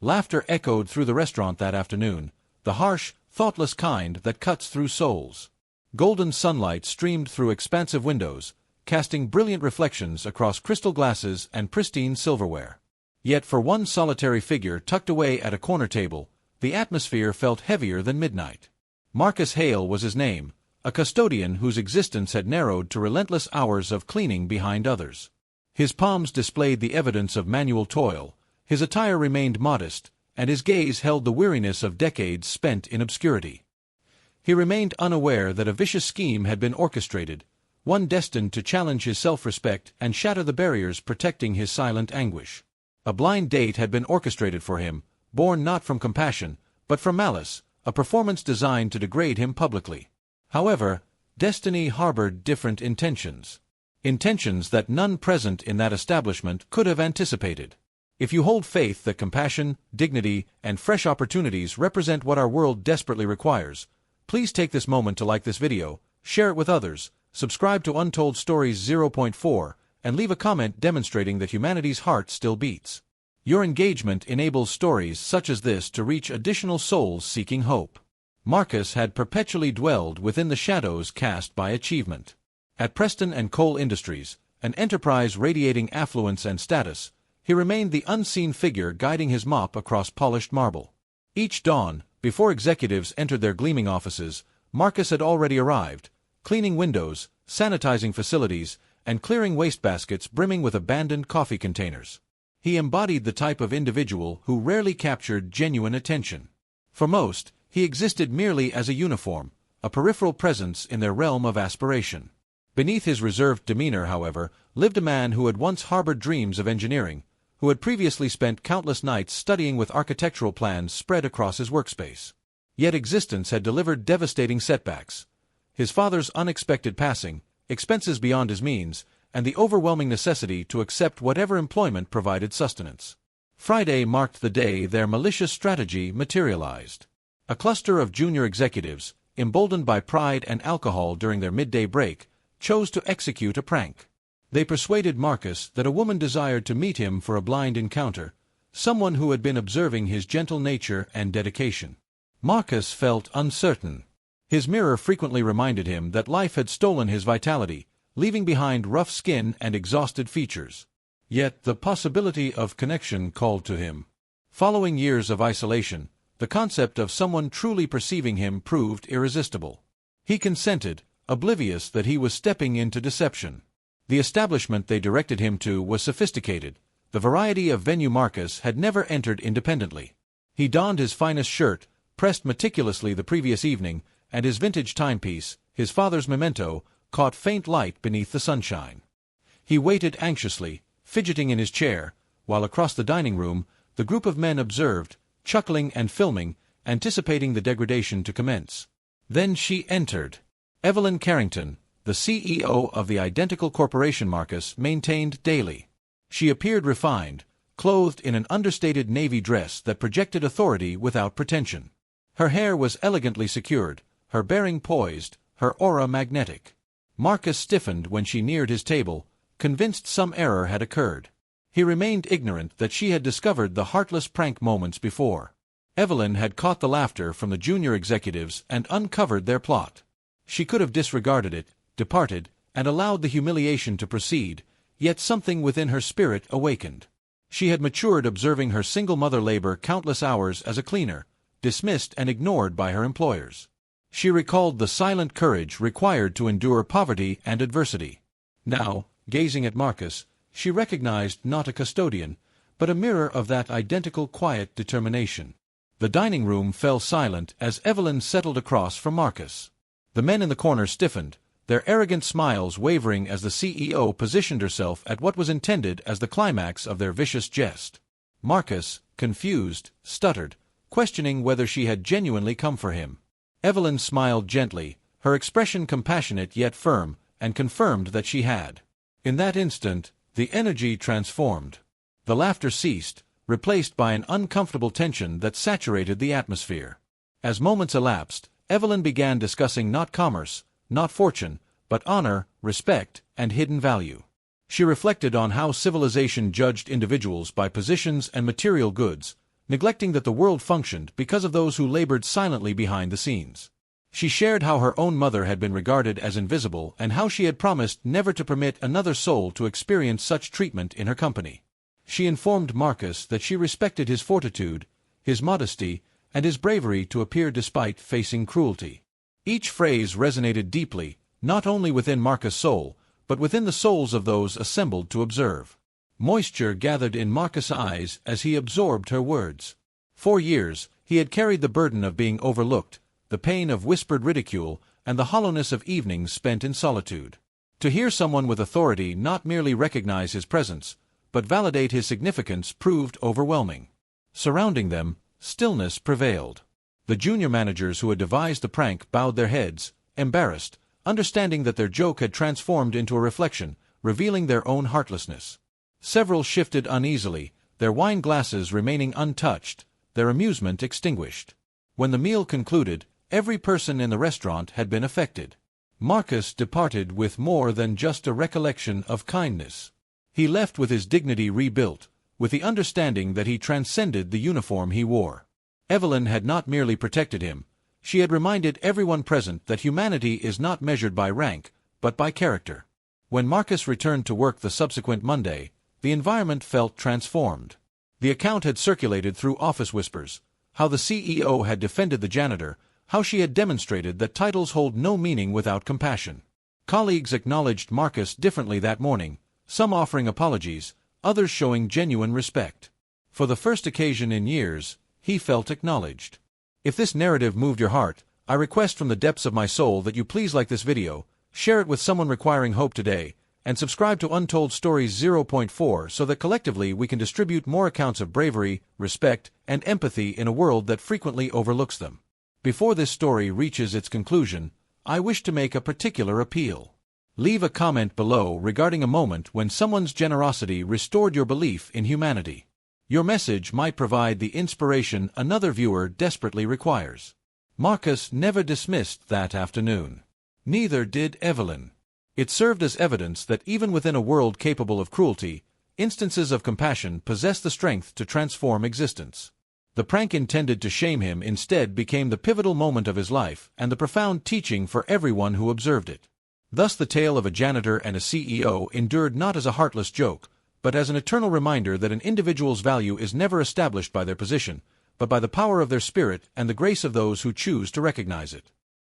Laughter echoed through the restaurant that afternoon, the harsh, thoughtless kind that cuts through souls. Golden sunlight streamed through expansive windows, casting brilliant reflections across crystal glasses and pristine silverware. Yet for one solitary figure tucked away at a corner table, the atmosphere felt heavier than midnight. Marcus Hale was his name, a custodian whose existence had narrowed to relentless hours of cleaning behind others. His palms displayed the evidence of manual toil, his attire remained modest, and his gaze held the weariness of decades spent in obscurity. He remained unaware that a vicious scheme had been orchestrated, one destined to challenge his self-respect and shatter the barriers protecting his silent anguish. A blind date had been orchestrated for him, born not from compassion, but from malice, a performance designed to degrade him publicly. However, destiny harbored different intentions. Intentions that none present in that establishment could have anticipated. If you hold faith that compassion, dignity, and fresh opportunities represent what our world desperately requires, please take this moment to like this video, share it with others, subscribe to Untold Stories 0.4, and leave a comment demonstrating that humanity's heart still beats. Your engagement enables stories such as this to reach additional souls seeking hope. Marcus had perpetually dwelled within the shadows cast by achievement. At Preston and Cole Industries, an enterprise radiating affluence and status, he remained the unseen figure guiding his mop across polished marble. Each dawn, before executives entered their gleaming offices, Marcus had already arrived, cleaning windows, sanitizing facilities, and clearing wastebaskets brimming with abandoned coffee containers. He embodied the type of individual who rarely captured genuine attention. For most, he existed merely as a uniform, a peripheral presence in their realm of aspiration. Beneath his reserved demeanor, however, lived a man who had once harbored dreams of engineering, who had previously spent countless nights studying with architectural plans spread across his workspace. Yet existence had delivered devastating setbacks. His father's unexpected passing, expenses beyond his means, and the overwhelming necessity to accept whatever employment provided sustenance. Friday marked the day their malicious strategy materialized. A cluster of junior executives, emboldened by pride and alcohol during their midday break, chose to execute a prank. They persuaded Marcus that a woman desired to meet him for a blind encounter, someone who had been observing his gentle nature and dedication. Marcus felt uncertain. His mirror frequently reminded him that life had stolen his vitality, leaving behind rough skin and exhausted features. Yet the possibility of connection called to him. Following years of isolation, the concept of someone truly perceiving him proved irresistible. He consented, oblivious that he was stepping into deception. The establishment they directed him to was sophisticated. The variety of venue Marcus had never entered independently. He donned his finest shirt, pressed meticulously the previous evening, and his vintage timepiece, his father's memento, caught faint light beneath the sunshine. He waited anxiously, fidgeting in his chair, while across the dining room, the group of men observed, chuckling and filming, anticipating the degradation to commence. Then she entered. Evelyn Carrington, the CEO of the identical corporation Marcus maintained daily. She appeared refined, clothed in an understated navy dress that projected authority without pretension. Her hair was elegantly secured, her bearing poised, her aura magnetic. Marcus stiffened when she neared his table, convinced some error had occurred. He remained ignorant that she had discovered the heartless prank moments before. Evelyn had caught the laughter from the junior executives and uncovered their plot. She could have disregarded it, departed, and allowed the humiliation to proceed, yet something within her spirit awakened. She had matured observing her single mother labor countless hours as a cleaner, dismissed and ignored by her employers. She recalled the silent courage required to endure poverty and adversity. Now, gazing at Marcus, she recognized not a custodian, but a mirror of that identical quiet determination. The dining room fell silent as Evelyn settled across from Marcus. The men in the corner stiffened, their arrogant smiles wavering as the CEO positioned herself at what was intended as the climax of their vicious jest. Marcus, confused, stuttered, questioning whether she had genuinely come for him. Evelyn smiled gently, her expression compassionate yet firm, and confirmed that she had. In that instant, the energy transformed. The laughter ceased, replaced by an uncomfortable tension that saturated the atmosphere. As moments elapsed, Evelyn began discussing not commerce, not fortune, but honor, respect, and hidden value. She reflected on how civilization judged individuals by positions and material goods, neglecting that the world functioned because of those who labored silently behind the scenes. She shared how her own mother had been regarded as invisible and how she had promised never to permit another soul to experience such treatment in her company. She informed Marcus that she respected his fortitude, his modesty, and his bravery to appear despite facing cruelty. Each phrase resonated deeply, not only within Marcus' soul, but within the souls of those assembled to observe. Moisture gathered in Marcus' eyes as he absorbed her words. For years, he had carried the burden of being overlooked, the pain of whispered ridicule, and the hollowness of evenings spent in solitude. To hear someone with authority not merely recognize his presence, but validate his significance proved overwhelming. Surrounding them, stillness prevailed. The junior managers who had devised the prank bowed their heads, embarrassed, understanding that their joke had transformed into a reflection, revealing their own heartlessness. Several shifted uneasily, their wine glasses remaining untouched, their amusement extinguished. When the meal concluded, every person in the restaurant had been affected. Marcus departed with more than just a recollection of kindness. He left with his dignity rebuilt, with the understanding that he transcended the uniform he wore. Evelyn had not merely protected him, she had reminded everyone present that humanity is not measured by rank, but by character. When Marcus returned to work the subsequent Monday, the environment felt transformed. The account had circulated through office whispers, how the CEO had defended the janitor, how she had demonstrated that titles hold no meaning without compassion. Colleagues acknowledged Marcus differently that morning, some offering apologies, others showing genuine respect. For the first occasion in years, he felt acknowledged. If this narrative moved your heart, I request from the depths of my soul that you please like this video, share it with someone requiring hope today, and subscribe to Untold Stories 0.4 so that collectively we can distribute more accounts of bravery, respect, and empathy in a world that frequently overlooks them. Before this story reaches its conclusion, I wish to make a particular appeal. Leave a comment below regarding a moment when someone's generosity restored your belief in humanity. Your message might provide the inspiration another viewer desperately requires. Marcus never dismissed that afternoon. Neither did Evelyn. It served as evidence that even within a world capable of cruelty, instances of compassion possess the strength to transform existence. The prank intended to shame him instead became the pivotal moment of his life and the profound teaching for everyone who observed it. Thus the tale of a janitor and a CEO endured not as a heartless joke, but as an eternal reminder that an individual's value is never established by their position, but by the power of their spirit and the grace of those who choose to recognize it.